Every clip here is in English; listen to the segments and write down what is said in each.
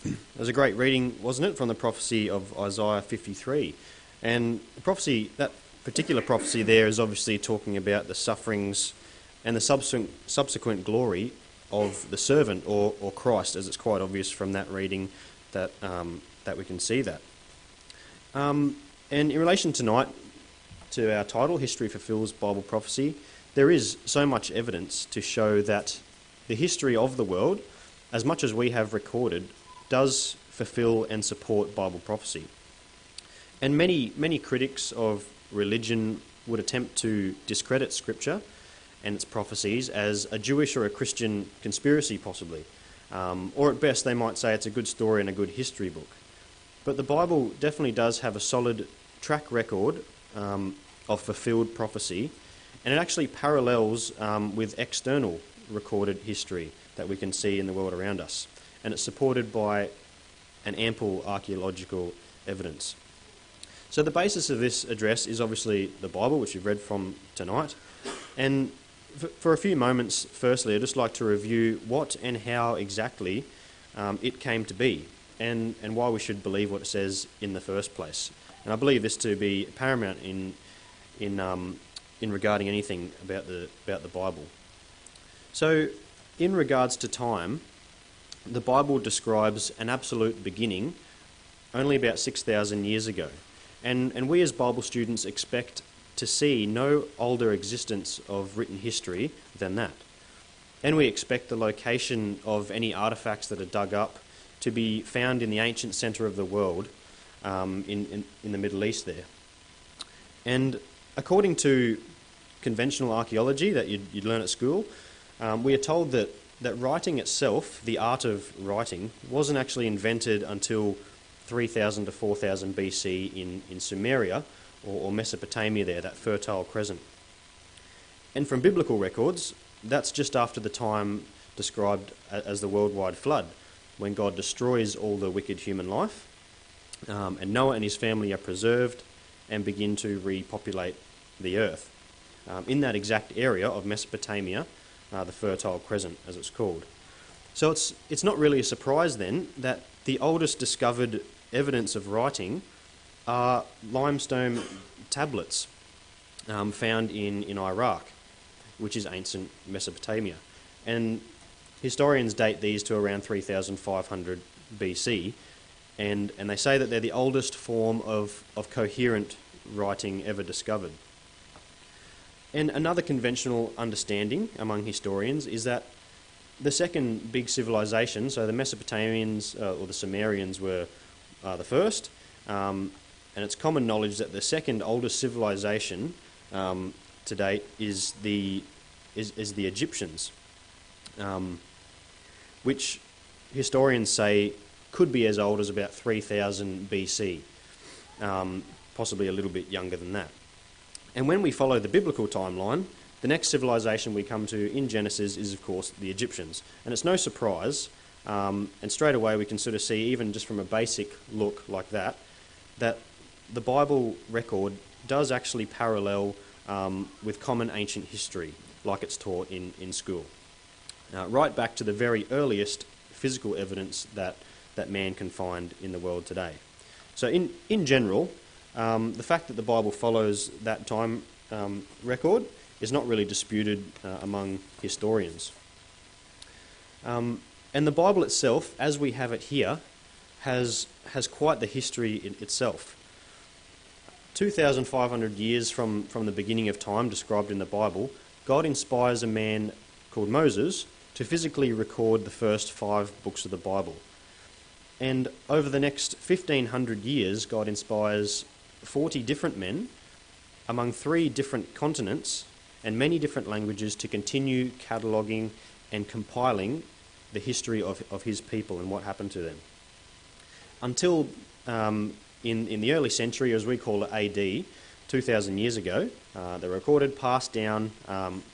It was a great reading, wasn't it, from the prophecy of Isaiah 53. And the prophecy, that particular prophecy there is obviously talking about the sufferings and the subsequent glory of the servant, or Christ, as it's quite obvious from that reading that we can see that. And in relation tonight to our title, History Fulfills Bible Prophecy, there is so much evidence to show that the history of the world, as much as we have recorded, does fulfill and support Bible prophecy. And many critics of religion would attempt to discredit Scripture and its prophecies as a Jewish or a Christian conspiracy, possibly. Or at best, they might say it's a good story and a good history book. But the Bible definitely does have a solid track record of fulfilled prophecy, and it actually parallels with external recorded history that we can see in the world around us. And it's supported by an ample archaeological evidence. So the basis of this address is obviously the Bible, which you've read from tonight. And for a few moments, firstly, I'd just like to review what and how exactly it came to be, and why we should believe what it says in the first place. And I believe this to be paramount in regarding anything about the Bible. So, in regards to time, the Bible describes an absolute beginning only about 6,000 years ago. And we as Bible students expect to see no older existence of written history than that. And we expect the location of any artefacts that are dug up to be found in the ancient centre of the world, in the Middle East there. And according to conventional archaeology that you'd learn at school, we are told that writing itself, the art of writing, wasn't actually invented until 3000 to 4000 BC in Sumeria, or Mesopotamia there, that Fertile Crescent. And from biblical records, that's just after the time described as the worldwide flood, when God destroys all the wicked human life, and Noah and his family are preserved and begin to repopulate the earth. In that exact area of Mesopotamia, the Fertile Crescent, as it's called. So it's not really a surprise then that the oldest discovered evidence of writing are limestone tablets found in Iraq, which is ancient Mesopotamia. And historians date these to around 3500 BC, and they say that they're the oldest form of coherent writing ever discovered. And another conventional understanding among historians is that the second big civilization, so the Mesopotamians or the Sumerians were the first, and it's common knowledge that the second oldest civilization to date is the Egyptians, which historians say could be as old as about 3000 BC, possibly a little bit younger than that. And when we follow the biblical timeline, the next civilization we come to in Genesis is, of course, the Egyptians. And it's no surprise, and straight away we can sort of see, even just from a basic look like that the Bible record does actually parallel with common ancient history, like it's taught in school. Right back to the very earliest physical evidence that man can find in the world today. So in general, the fact that the Bible follows that time record is not really disputed among historians. And the Bible itself, as we have it here, has quite the history itself. 2,500 years from the beginning of time described in the Bible, God inspires a man called Moses to physically record the first 5 books of the Bible. And over the next 1,500 years, God inspires 40 different men among 3 different continents and many different languages to continue cataloguing and compiling the history of his people and what happened to them. Until in the early century, as we call it, AD, 2,000 years ago, they're recorded, passed down,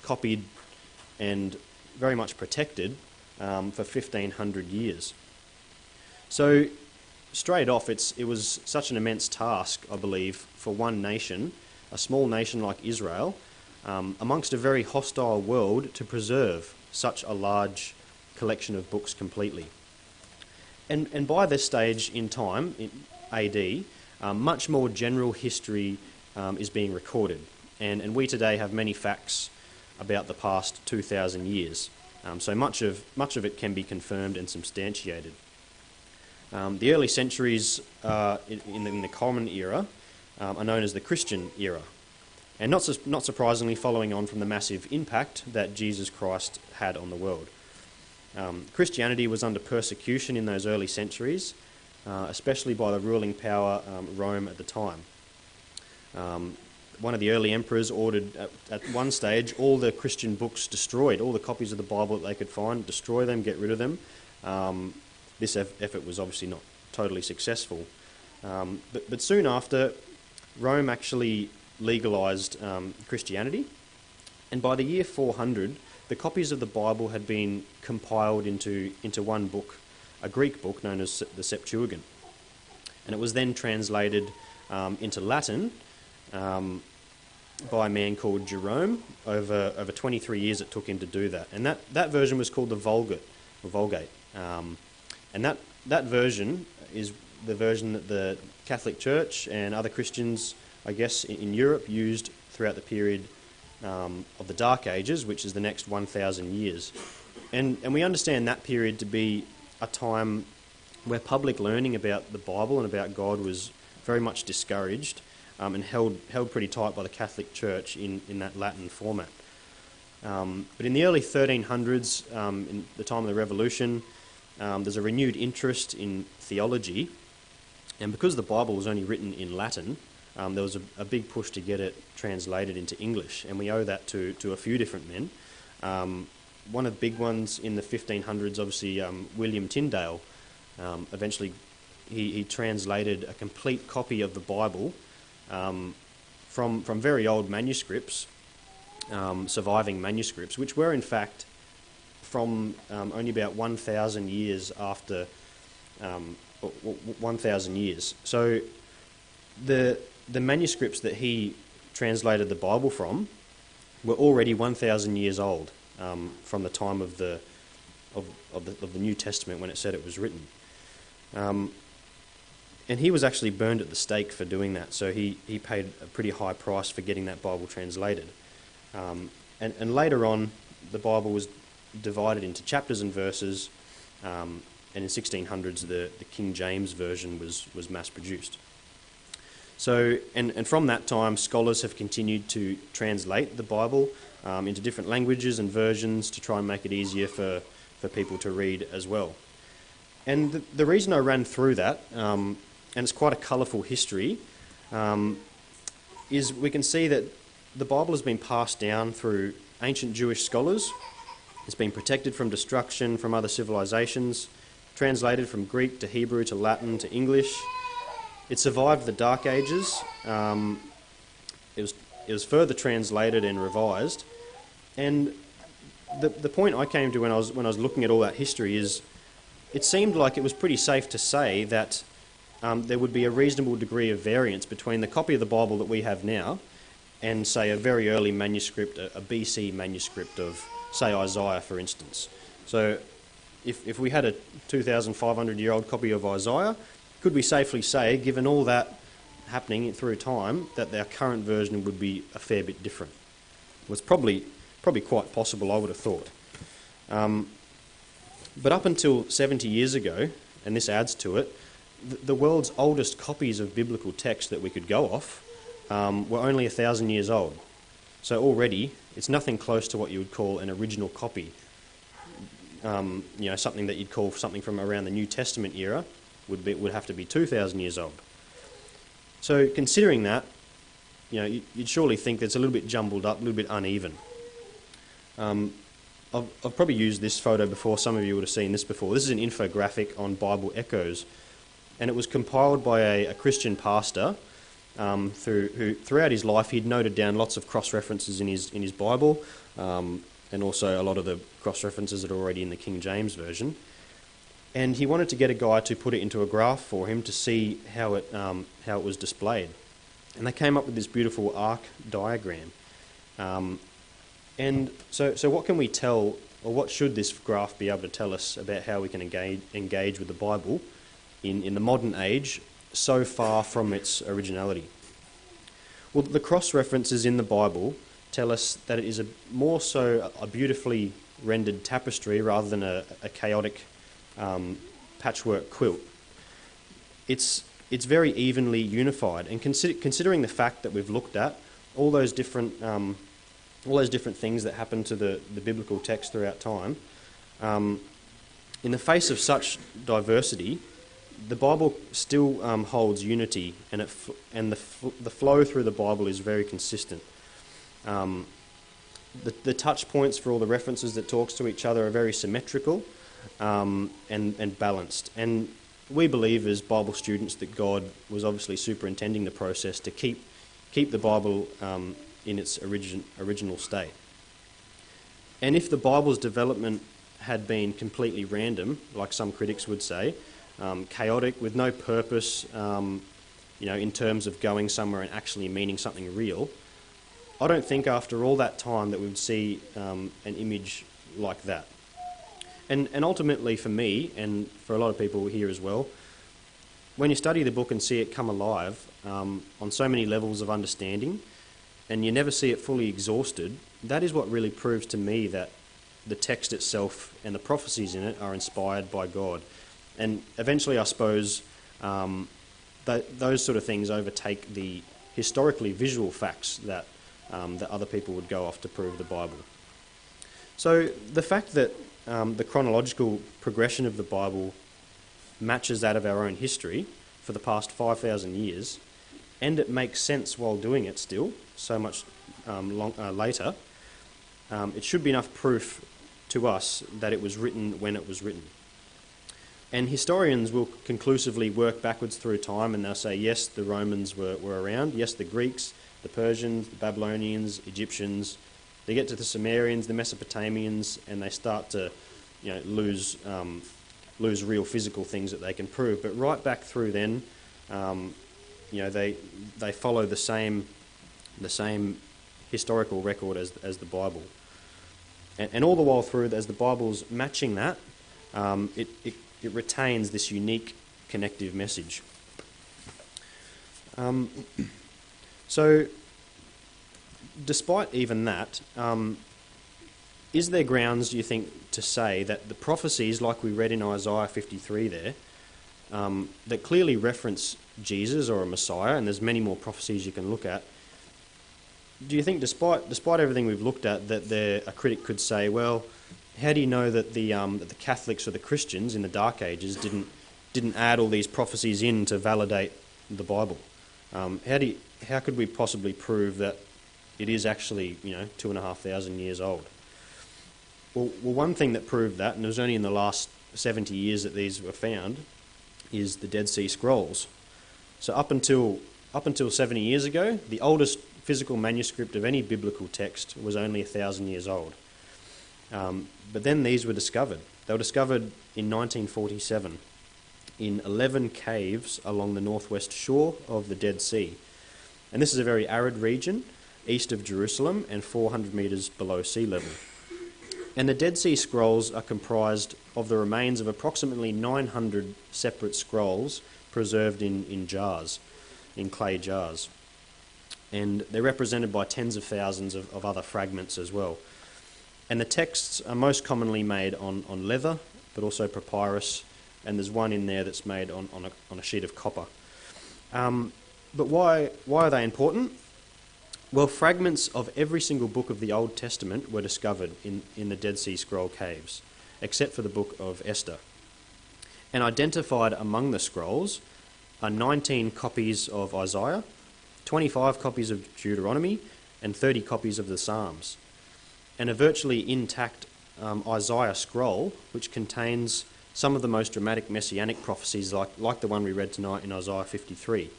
copied, and very much protected for 1,500 years. So straight off, it was such an immense task, I believe, for one nation, a small nation like Israel, amongst a very hostile world, to preserve such a large collection of books completely. And by this stage in time, in AD, much more general history is being recorded. And we today have many facts about the past 2,000 years. So much of it can be confirmed and substantiated. The early centuries in the Common Era are known as the Christian era. And not surprisingly, following on from the massive impact that Jesus Christ had on the world. Christianity was under persecution in those early centuries, especially by the ruling power, Rome at the time. One of the early emperors ordered, at one stage, all the Christian books destroyed, all the copies of the Bible that they could find, destroy them, get rid of them. This effort was obviously not totally successful. But soon after, Rome actually legalised Christianity, and by the year 400, the copies of the Bible had been compiled into one book, a Greek book known as the Septuagint. And it was then translated into Latin by a man called Jerome. Over 23 years it took him to do that. And that version was called the Vulgate. And that version is the version that the Catholic Church and other Christians, I guess, in Europe used throughout the period of the Dark Ages, which is the next 1,000 years. And we understand that period to be a time where public learning about the Bible and about God was very much discouraged and held pretty tight by the Catholic Church in that Latin format. But in the early 1300s, in the time of the Revolution, there's a renewed interest in theology, and because the Bible was only written in Latin, there was a big push to get it translated into English, and we owe that to a few different men. One of the big ones in the 1500s, obviously, William Tyndale. Eventually, he translated a complete copy of the Bible from very old manuscripts, surviving manuscripts, which were in fact from only about 1,000 years after 1,000 years. So the manuscripts that he translated the Bible from were already 1,000 years old from the time of the New Testament when it said it was written. And he was actually burned at the stake for doing that, so he paid a pretty high price for getting that Bible translated. And later on, the Bible was divided into chapters and verses, and in 1600s the King James Version was mass-produced. So, and from that time, scholars have continued to translate the Bible into different languages and versions to try and make it easier for people to read as well. And the reason I ran through that, and it's quite a colourful history, is we can see that the Bible has been passed down through ancient Jewish scholars. It's been protected from destruction from other civilizations, translated from Greek to Hebrew to Latin to English. It survived the Dark Ages. It was further translated and revised. And the point I came to when I was looking at all that history is, it seemed like it was pretty safe to say that there would be a reasonable degree of variance between the copy of the Bible that we have now and, say, a very early manuscript, a BC manuscript of, say, Isaiah, for instance. So if we had a 2,500-year-old copy of Isaiah, could we safely say, given all that happening through time, that our current version would be a fair bit different? Well, it's probably quite possible, I would have thought. But up until 70 years ago, and this adds to it, the world's oldest copies of biblical text that we could go off were only 1,000 years old. So already, it's nothing close to what you would call an original copy. Something that you'd call something from around the New Testament era would have to be 2,000 years old. So considering that, you'd surely think that it's a little bit jumbled up, a little bit uneven. I've probably used this photo before. Some of you would have seen this before. This is an infographic on Bible echoes, and it was compiled by a Christian pastor who throughout his life he'd noted down lots of cross-references in his Bible, and also a lot of the cross-references that are already in the King James Version. And he wanted to get a guy to put it into a graph for him to see how it was displayed. And they came up with this beautiful arc diagram. And so what can we tell or what should this graph be able to tell us about how we can engage with the Bible in the modern age, so far from its originality? Well, the cross-references in the Bible tell us that it is more so a beautifully rendered tapestry rather than a chaotic patchwork quilt. It's very evenly unified, and considering the fact that we've looked at all those different things that happen to the biblical text throughout time, in the face of such diversity, the Bible still holds unity, and the flow through the Bible is very consistent. The touch points for all the references that talks to each other are very symmetrical and balanced. And we believe as Bible students that God was obviously superintending the process to keep the Bible in its original state. And if the Bible's development had been completely random, like some critics would say, chaotic, with no purpose, in terms of going somewhere and actually meaning something real, I don't think after all that time that we would see an image like that. And ultimately for me, and for a lot of people here as well, when you study the book and see it come alive on so many levels of understanding, and you never see it fully exhausted, that is what really proves to me that the text itself and the prophecies in it are inspired by God. And eventually, I suppose, those sort of things overtake the historically visual facts that other people would go off to prove the Bible. So the fact that the chronological progression of the Bible matches that of our own history for the past 5,000 years, and it makes sense while doing it still, so much later, it should be enough proof to us that it was written when it was written. And historians will conclusively work backwards through time, and they'll say, yes, the Romans were around, yes, the Greeks, the Persians, the Babylonians, Egyptians. They get to the Sumerians, the Mesopotamians, and they start to lose real physical things that they can prove. But right back through then, they follow the same historical record as the Bible. And all the while through, as the Bible's matching that, it retains this unique connective message. So, despite even that, is there grounds, do you think, to say that the prophecies, like we read in Isaiah 53 there, that clearly reference Jesus or a Messiah, and there's many more prophecies you can look at, do you think, despite everything we've looked at, that a critic could say, well, how do you know that the Catholics or the Christians in the Dark Ages didn't add all these prophecies in to validate the Bible? How could we possibly prove that it is actually 2,500 years old? Well, one thing that proved that, and it was only in the last 70 years that these were found, is the Dead Sea Scrolls. So up until 70 years ago, the oldest physical manuscript of any biblical text was only 1,000 years old. But then these were discovered. They were discovered in 1947 in 11 caves along the northwest shore of the Dead Sea. And this is a very arid region east of Jerusalem and 400 metres below sea level. And the Dead Sea Scrolls are comprised of the remains of approximately 900 separate scrolls preserved in jars, in clay jars. And they're represented by tens of thousands of other fragments as well. And the texts are most commonly made on leather, but also papyrus, and there's one in there that's made on a sheet of copper. But why are they important? Well, fragments of every single book of the Old Testament were discovered in the Dead Sea Scroll caves, except for the book of Esther. And identified among the scrolls are 19 copies of Isaiah, 25 copies of Deuteronomy, and 30 copies of the Psalms. And a virtually intact Isaiah scroll, which contains some of the most dramatic messianic prophecies like the one we read tonight in Isaiah 53.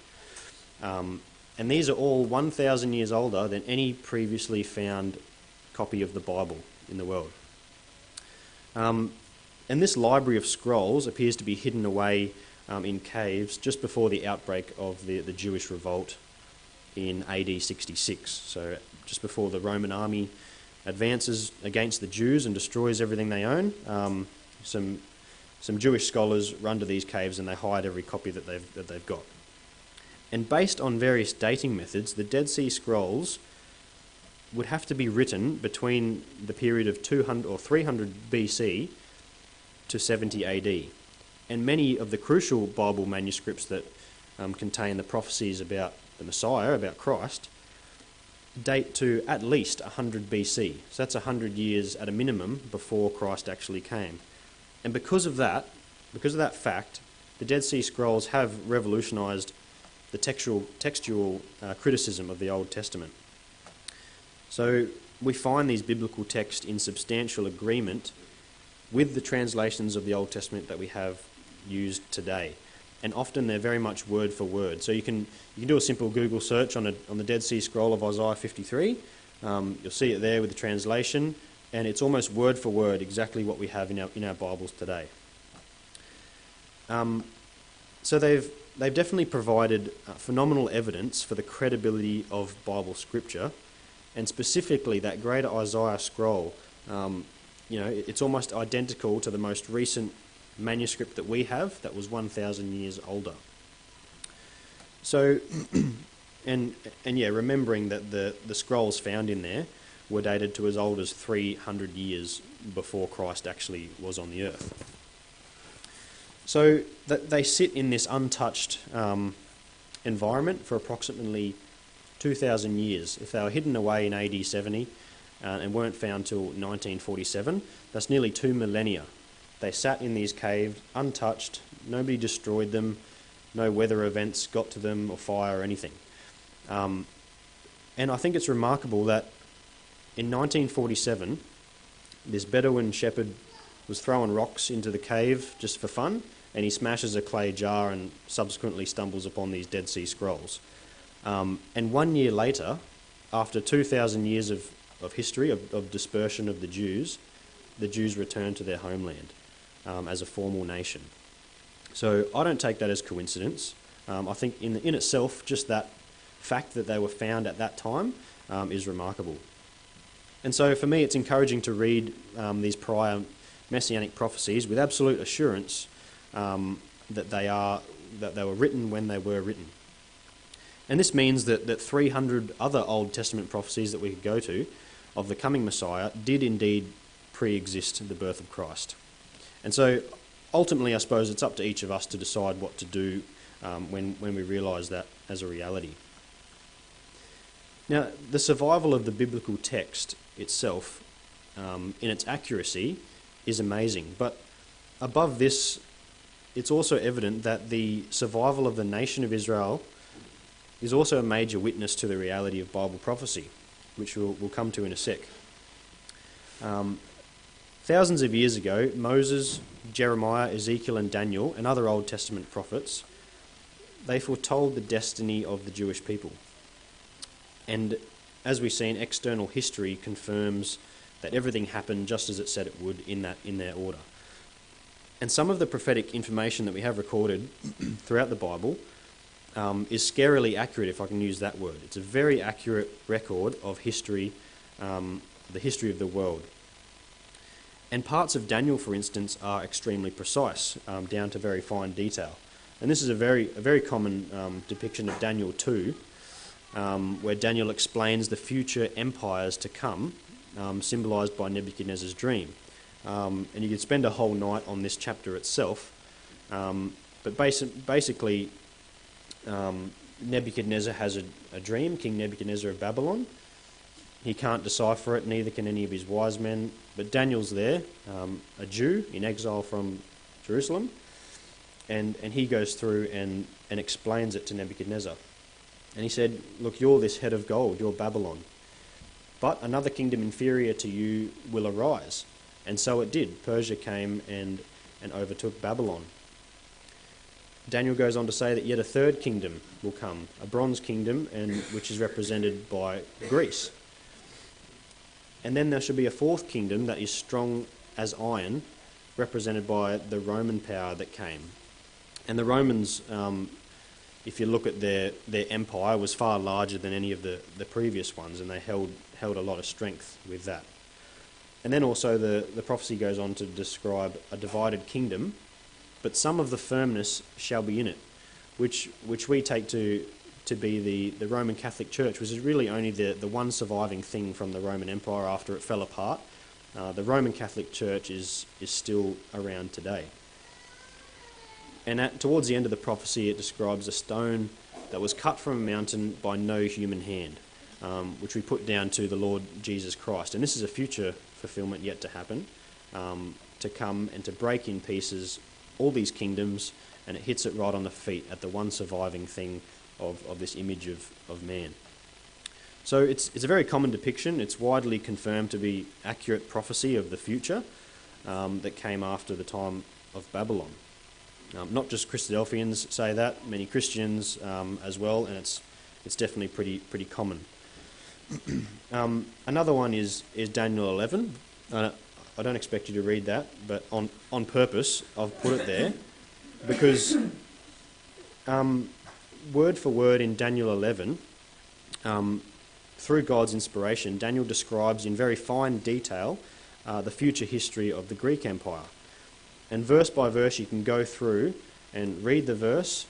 And these are all 1,000 years older than any previously found copy of the Bible in the world. And this library of scrolls appears to be hidden away in caves just before the outbreak of the Jewish revolt in AD 66. So just before the Roman army advances against the Jews and destroys everything they own. Some Jewish scholars run to these caves and they hide every copy that they've got. And based on various dating methods, the Dead Sea Scrolls would have to be written between the period of 200 or 300 BC to 70 AD. And many of the crucial Bible manuscripts that contain the prophecies about the Messiah, about Christ, date to at least 100 BC. So that's 100 years at a minimum before Christ actually came. And because of that fact, the Dead Sea Scrolls have revolutionised the textual criticism of the Old Testament. So we find these biblical texts in substantial agreement with the translations of the Old Testament that we have used today. And often they're very much word for word. So you can do a simple Google search on the Dead Sea Scroll of Isaiah 53. You'll see it there with the translation, and it's almost word for word exactly what we have in our Bibles today. So they've definitely provided phenomenal evidence for the credibility of Bible scripture, and specifically that Greater Isaiah scroll. It's almost identical to the most recent manuscript that we have that was 1,000 years older. So, remembering that the scrolls found in there were dated to as old as 300 years before Christ actually was on the earth. So they sit in this untouched environment for approximately 2,000 years. If they were hidden away in AD 70 and weren't found till 1947, that's nearly 2 millennia. They sat in these caves untouched, nobody destroyed them, no weather events got to them or fire or anything. And I think it's remarkable that in 1947, this Bedouin shepherd was throwing rocks into the cave just for fun, and he smashes a clay jar and subsequently stumbles upon these Dead Sea Scrolls. And 1 year later, after 2,000 years of history, of dispersion of the Jews returned to their homeland as a formal nation. So I don't take that as coincidence. I think in itself, just that fact that they were found at that time is remarkable. And so for me, it's encouraging to read these prior messianic prophecies with absolute assurance that they were written when they were written. And this means that 300 other Old Testament prophecies that we could go to of the coming Messiah did indeed pre-exist the birth of Christ. And so ultimately, I suppose it's up to each of us to decide what to do when we realise that as a reality. Now, the survival of the biblical text itself, in its accuracy, is amazing. But above this, it's also evident that the survival of the nation of Israel is also a major witness to the reality of Bible prophecy, which we'll come to in a sec. Thousands of years ago, Moses, Jeremiah, Ezekiel and Daniel and other Old Testament prophets, they foretold the destiny of the Jewish people. And as we've seen, external history confirms that everything happened just as it said it would in their order. And some of the prophetic information that we have recorded throughout the Bible is scarily accurate, if I can use that word. It's a very accurate record of history, the history of the world. And parts of Daniel, for instance, are extremely precise, down to very fine detail. And this is a very common depiction of Daniel 2, where Daniel explains the future empires to come, symbolised by Nebuchadnezzar's dream. And you could spend a whole night on this chapter itself, but basically Nebuchadnezzar has a dream, King Nebuchadnezzar of Babylon. He can't decipher it, neither can any of his wise men, but Daniel's there, a Jew in exile from Jerusalem, and he goes through and explains it to Nebuchadnezzar. And he said, look, you're this head of gold, you're Babylon, but another kingdom inferior to you will arise. And so it did. Persia came and overtook Babylon. Daniel goes on to say that yet a third kingdom will come, a bronze kingdom, which is represented by Greece. And then there shall be a fourth kingdom that is strong as iron, represented by the Roman power that came. And the Romans if you look at their empire, was far larger than any of the previous ones, and they held a lot of strength with that. And then also the prophecy goes on to describe a divided kingdom, but some of the firmness shall be in it, which we take to be the Roman Catholic Church, which is really only the one surviving thing from the Roman Empire after it fell apart. The Roman Catholic Church is still around today. And towards the end of the prophecy, it describes a stone that was cut from a mountain by no human hand, which we put down to the Lord Jesus Christ. And this is a future fulfillment yet to happen, to come and to break in pieces all these kingdoms, and it hits it right on the feet at the one surviving thing of this image of man. So it's a very common depiction. It's widely confirmed to be accurate prophecy of the future that came after the time of Babylon. Not just Christadelphians say that, many Christians as well, and it's definitely pretty common. Another one is Daniel 11. I don't expect you to read that, but on purpose I've put it there because word for word in Daniel 11, through God's inspiration, Daniel describes in very fine detail the future history of the Greek Empire. And verse by verse you can go through and read the verse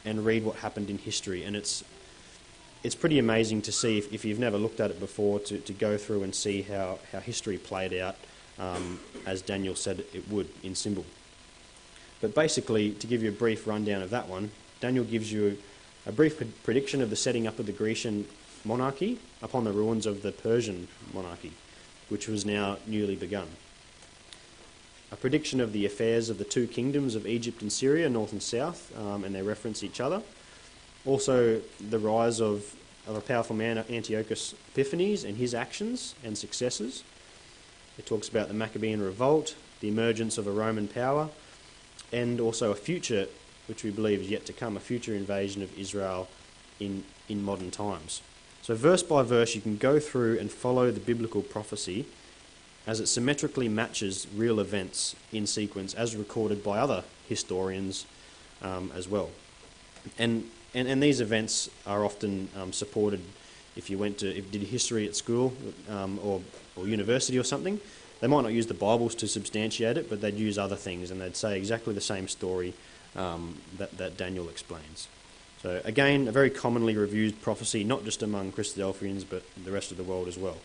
and read what happened in history. And it's pretty amazing to see, if you've never looked at it before, to go through and see how history played out as Daniel said it would in symbol. But basically, to give you a brief rundown of that one, Daniel gives you a brief prediction of the setting up of the Grecian monarchy upon the ruins of the Persian monarchy, which was now newly begun. A prediction of the affairs of the two kingdoms of Egypt and Syria, north and south, and they reference each other. Also, the rise of a powerful man, Antiochus Epiphanes, and his actions and successes. It talks about the Maccabean revolt, the emergence of a Roman power, and also a future, which we believe is yet to come, a future invasion of Israel in modern times. So verse by verse you can go through and follow the biblical prophecy as it symmetrically matches real events in sequence as recorded by other historians as well. And these events are often supported if you did history at school or university or something. They might not use the Bibles to substantiate it, but they'd use other things, and they'd say exactly the same story that Daniel explains. So again, a very commonly reviewed prophecy, not just among Christadelphians, but the rest of the world as well.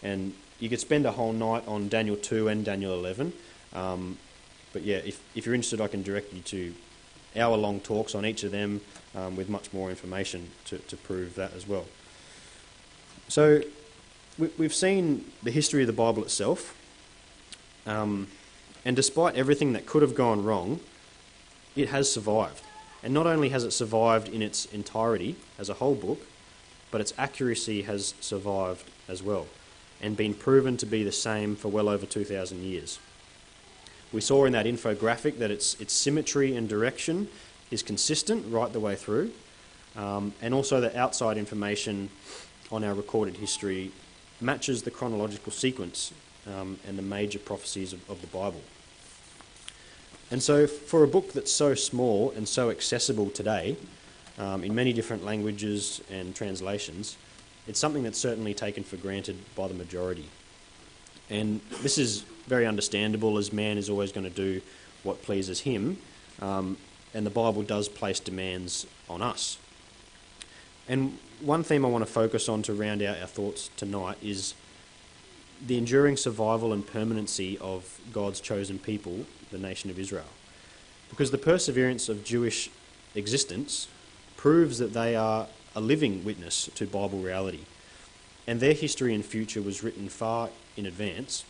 And you could spend a whole night on Daniel 2 and Daniel 11. But yeah, if you're interested, I can direct you to hour-long talks on each of them with much more information to prove that as well. So we've seen the history of the Bible itself. And despite everything that could have gone wrong, it has survived. And not only has it survived in its entirety as a whole book, but its accuracy has survived as well and been proven to be the same for well over 2,000 years. We saw in that infographic that its symmetry and direction is consistent right the way through, and also the outside information on our recorded history matches the chronological sequence and the major prophecies of the Bible. And so for a book that's so small and so accessible today, in many different languages and translations, it's something that's certainly taken for granted by the majority. And this is very understandable, as man is always going to do what pleases him, and the Bible does place demands on us. And one theme I want to focus on to round out our thoughts tonight is the enduring survival and permanency of God's chosen people, the nation of Israel. Because the perseverance of Jewish existence proves that they are a living witness to Bible reality. And their history and future was written far in advance,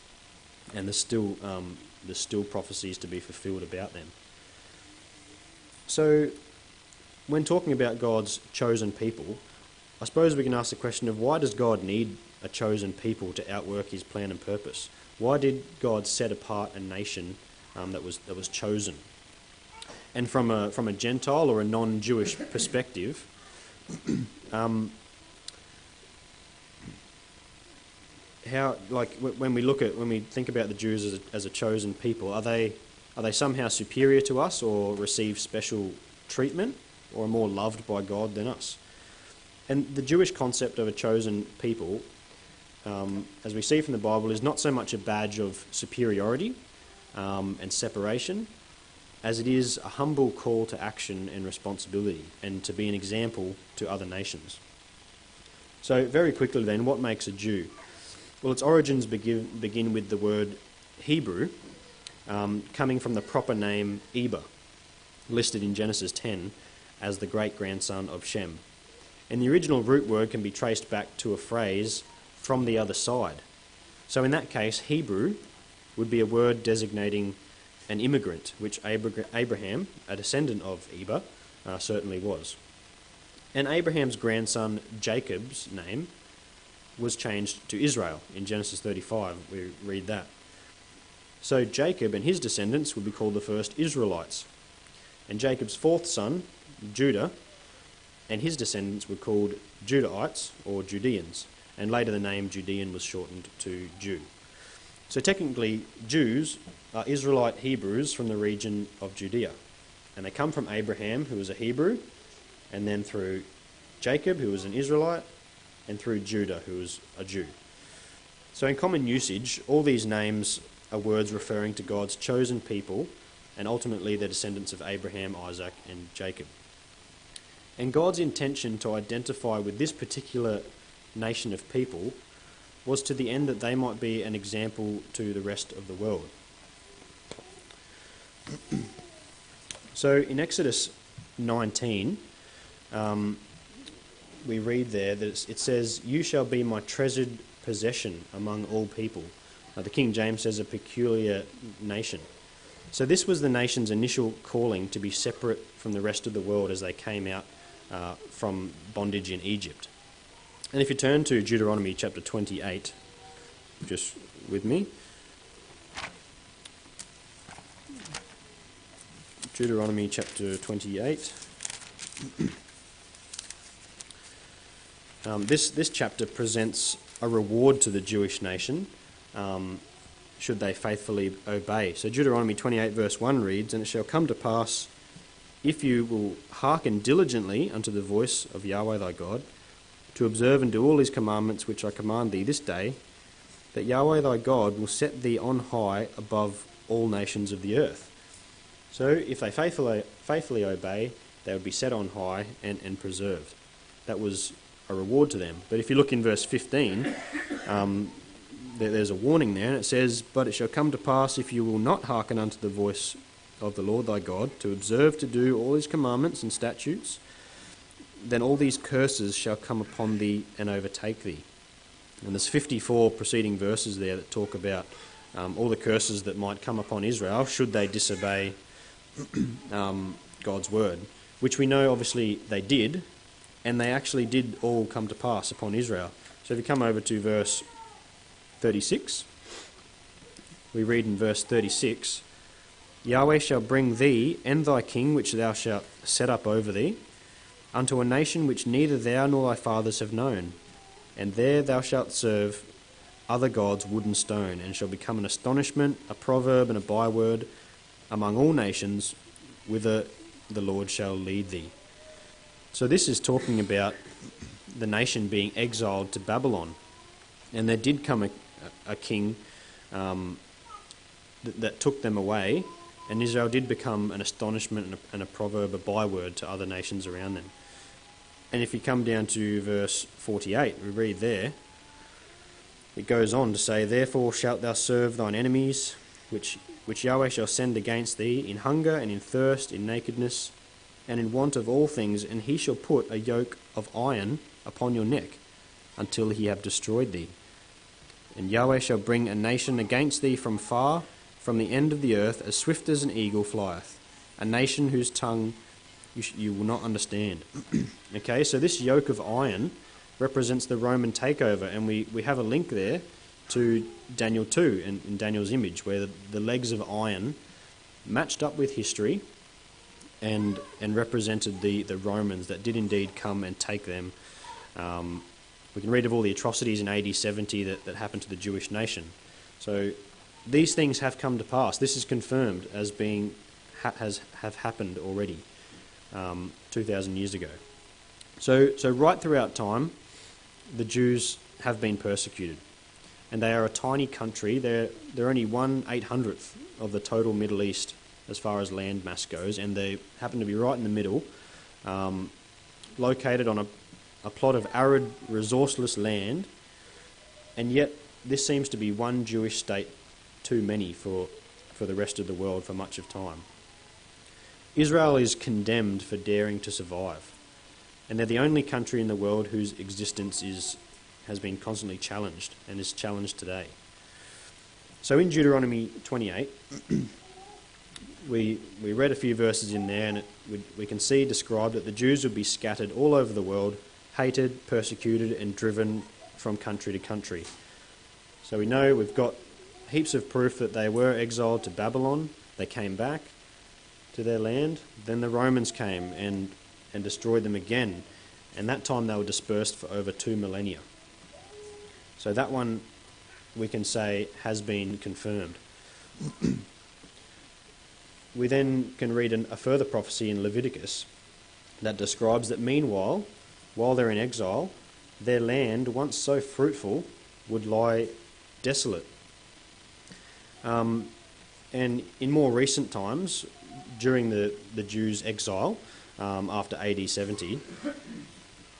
and there's still prophecies to be fulfilled about them. So, when talking about God's chosen people, I suppose we can ask the question of why does God need a chosen people to outwork his plan and purpose? Why did God set apart a nation that was chosen? And from a Gentile or a non-Jewish perspective, when we think about the Jews as a chosen people, are they somehow superior to us or receive special treatment? or are more loved by God than us. And the Jewish concept of a chosen people, as we see from the Bible, is not so much a badge of superiority and separation, as it is a humble call to action and responsibility, and to be an example to other nations. So very quickly then, what makes a Jew? Well, its origins begin with the word Hebrew, coming from the proper name Eber, listed in Genesis 10 as the great-grandson of Shem. And the original root word can be traced back to a phrase, from the other side. So in that case, Hebrew would be a word designating an immigrant, which Abraham, a descendant of Eber, certainly was. And Abraham's grandson Jacob's name was changed to Israel in Genesis 35. We read that. So Jacob and his descendants would be called the first Israelites. And Jacob's fourth son, Judah, and his descendants were called Judahites or Judeans. And later the name Judean was shortened to Jew. So technically, Jews are Israelite Hebrews from the region of Judea. And they come from Abraham, who was a Hebrew, and then through Jacob, who was an Israelite, and through Judah, who was a Jew. So in common usage, all these names are words referring to God's chosen people, and ultimately the descendants of Abraham, Isaac, and Jacob. And God's intention to identify with this particular nation of people was to the end that they might be an example to the rest of the world. So in Exodus 19, we read there that it says, "You shall be my treasured possession among all people." The King James says a peculiar nation. So this was the nation's initial calling to be separate from the rest of the world as they came out from bondage in Egypt. And if you turn to Deuteronomy chapter 28, just with me. Deuteronomy chapter 28. This chapter presents a reward to the Jewish nation should they faithfully obey. So Deuteronomy 28 verse 1 reads, "And it shall come to pass, if you will hearken diligently unto the voice of Yahweh thy God, to observe and do all his commandments which I command thee this day, that Yahweh thy God will set thee on high above all nations of the earth." So if they faithfully obey, they would be set on high and preserved. That was a reward to them. But if you look in verse 15, there's a warning there, and it says, "But it shall come to pass, if you will not hearken unto the voice of the Lord thy God, to observe to do all his commandments and statutes, then all these curses shall come upon thee and overtake thee." And there's 54 preceding verses there that talk about all the curses that might come upon Israel should they disobey God's word, which we know obviously they did, and they actually did all come to pass upon Israel. So if you come over to verse 36, we read in verse 36, "Yahweh shall bring thee and thy king, which thou shalt set up over thee, unto a nation which neither thou nor thy fathers have known, and there thou shalt serve other gods, wood and stone, and shall become an astonishment, a proverb, and a byword among all nations, whither the Lord shall lead thee." So this is talking about the nation being exiled to Babylon, and there did come a king that took them away, and Israel did become an astonishment and a proverb, a byword to other nations around them. And if you come down to verse 48, we read there, it goes on to say, "Therefore shalt thou serve thine enemies, which Yahweh shall send against thee, in hunger and in thirst, in nakedness, and in want of all things, and he shall put a yoke of iron upon your neck, until he have destroyed thee. And Yahweh shall bring a nation against thee from far, from the end of the earth, as swift as an eagle flieth, a nation whose tongue you will not understand." Okay, so this yoke of iron represents the Roman takeover, and we have a link there to Daniel 2 and in Daniel's image, where the legs of iron matched up with history and represented the Romans that did indeed come and take them. We can read of all the atrocities in AD 70 that happened to the Jewish nation. So these things have come to pass. This is confirmed as being have happened already. 2,000 years ago. So right throughout time, the Jews have been persecuted. And they are a tiny country. They're only 1/800th of the total Middle East as far as land mass goes, and they happen to be right in the middle, located on a plot of arid, resourceless land, and yet this seems to be one Jewish state too many for the rest of the world for much of time. Israel is condemned for daring to survive, and they're the only country in the world whose existence has been constantly challenged and is challenged today. So in Deuteronomy 28, we read a few verses in there, and we can see described that the Jews would be scattered all over the world, hated, persecuted, and driven from country to country. So we know we've got heaps of proof that they were exiled to Babylon. They came back to their land. Then the Romans came and destroyed them again. And that time they were dispersed for over 2 millennia. So that one, we can say, has been confirmed. We then can read a further prophecy in Leviticus that describes that meanwhile, while they're in exile, their land, once so fruitful, would lie desolate. And in more recent times, during the Jews' exile, after AD 70,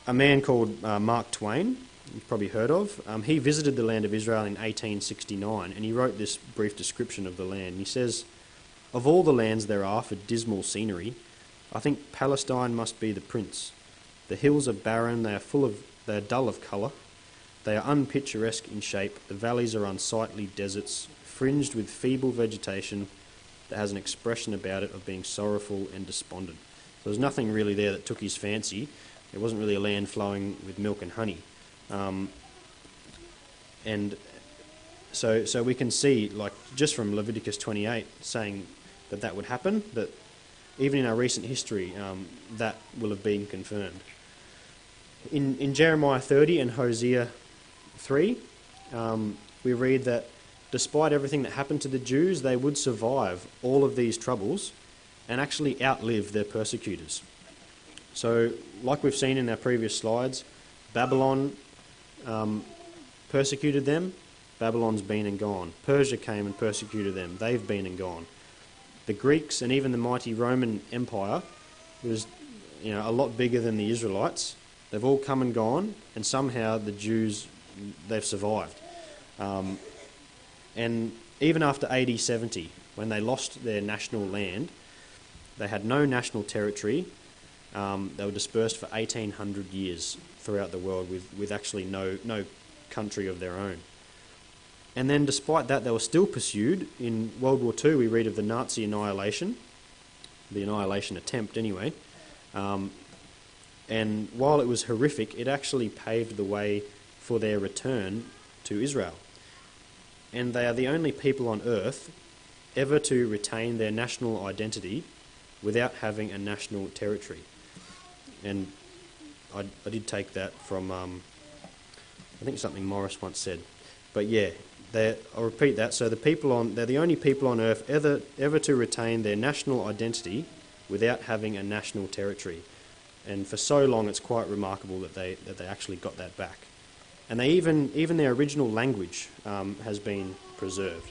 a man called Mark Twain, you've probably heard of, he visited the land of Israel in 1869, and he wrote this brief description of the land. He says, "Of all the lands there are for dismal scenery, I think Palestine must be the prince. The hills are barren, they are dull of colour, they are unpicturesque in shape, the valleys are unsightly deserts, fringed with feeble vegetation that has an expression about it of being sorrowful and despondent." So there's nothing really there that took his fancy. It wasn't really a land flowing with milk and honey. And so we can see, like, just from Leviticus 28, saying that would happen, that even in our recent history, that will have been confirmed. In Jeremiah 30 and Hosea 3, we read that despite everything that happened to the Jews, they would survive all of these troubles and actually outlive their persecutors. So, like we've seen in our previous slides, Babylon persecuted them. Babylon's been and gone. Persia came and persecuted them. They've been and gone. The Greeks and even the mighty Roman Empire was, a lot bigger than the Israelites. They've all come and gone, and somehow the Jews, they've survived. And even after AD 70, when they lost their national land, they had no national territory. They were dispersed for 1,800 years throughout the world with actually no country of their own. And then despite that, they were still pursued. In World War II, we read of the Nazi annihilation, the annihilation attempt anyway. And while it was horrific, it actually paved the way for their return to Israel. And they are the only people on earth ever to retain their national identity without having a national territory. And I did take that from, I think something Morris once said. But yeah, I'll repeat that. So they're the only people on earth ever to retain their national identity without having a national territory. And for so long, it's quite remarkable that they actually got that back. And they even their original language has been preserved.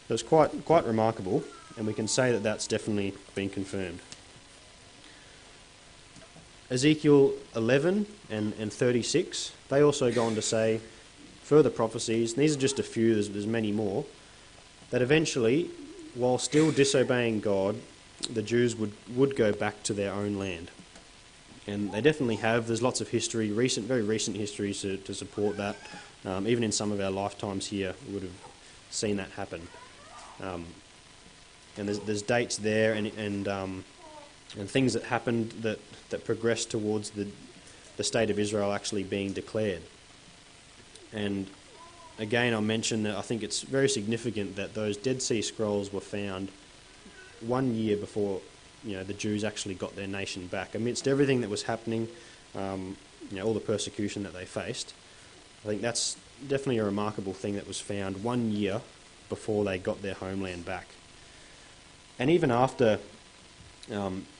So it's quite remarkable, and we can say that that's definitely been confirmed. Ezekiel 11 and 36, they also go on to say further prophecies, and these are just a few, there's many more, that eventually, while still disobeying God, the Jews would go back to their own land. And they definitely have. There's lots of history, very recent history to support that. Even in some of our lifetimes here, we would have seen that happen. And there's dates there and things that happened that progressed towards the state of Israel actually being declared. And again, I'll mention that I think it's very significant that those Dead Sea Scrolls were found 1 year before the Jews actually got their nation back. Amidst everything that was happening, all the persecution that they faced, I think that's definitely a remarkable thing that was found 1 year before they got their homeland back. And even after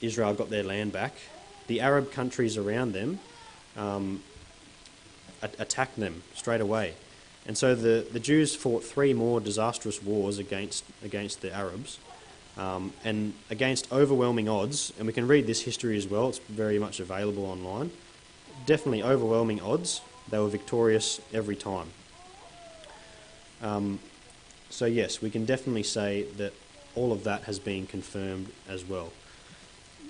Israel got their land back, the Arab countries around them attacked them straight away. And so the Jews fought 3 more disastrous wars against the Arabs, and against overwhelming odds, and we can read this history as well, it's very much available online, definitely overwhelming odds, they were victorious every time. So yes, we can definitely say that all of that has been confirmed as well.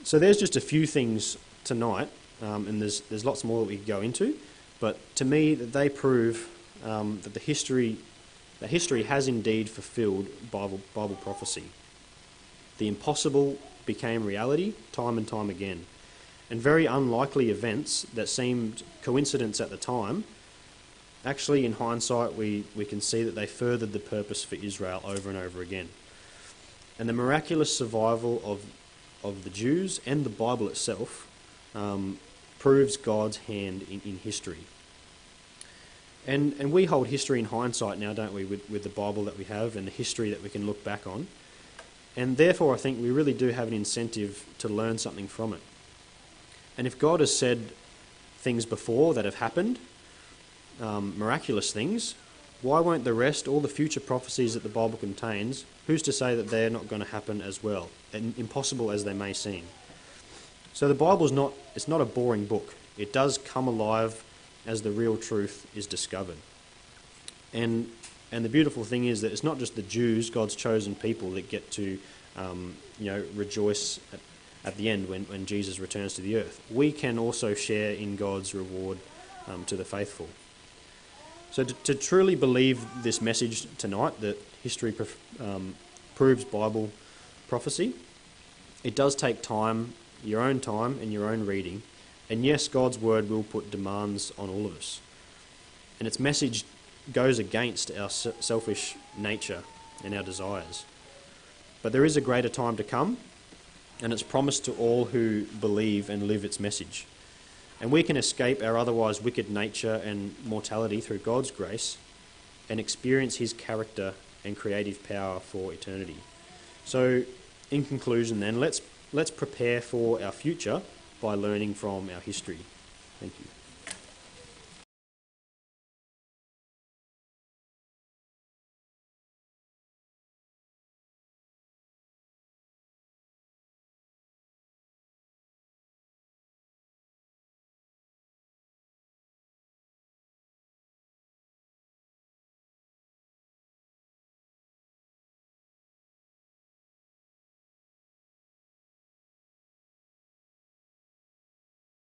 So there's just a few things tonight, and there's lots more that we could go into, but to me that they prove that history has indeed fulfilled Bible prophecy. The impossible became reality time and time again, and very unlikely events that seemed coincidence at the time, actually in hindsight we can see that they furthered the purpose for Israel over and over again. And the miraculous survival of the Jews and the Bible itself proves God's hand in history. And we hold history in hindsight now, don't we, with the Bible that we have and the history that we can look back on. And therefore I think we really do have an incentive to learn something from it. And if God has said things before that have happened, miraculous things, why won't the rest, all the future prophecies that the Bible contains, who's to say that they're not going to happen as well, and impossible as they may seem? So the Bible's not a boring book. It does come alive as the real truth is discovered. And the beautiful thing is that it's not just the Jews, God's chosen people, that get to rejoice at the end when Jesus returns to the earth. We can also share in God's reward to the faithful. So to truly believe this message tonight, that history proves Bible prophecy, it does take time, your own time and your own reading. And yes, God's word will put demands on all of us. And its message goes against our selfish nature and our desires. But there is a greater time to come, and it's promised to all who believe and live its message. And we can escape our otherwise wicked nature and mortality through God's grace and experience his character and creative power for eternity. So, in conclusion then, let's prepare for our future by learning from our history. Thank you.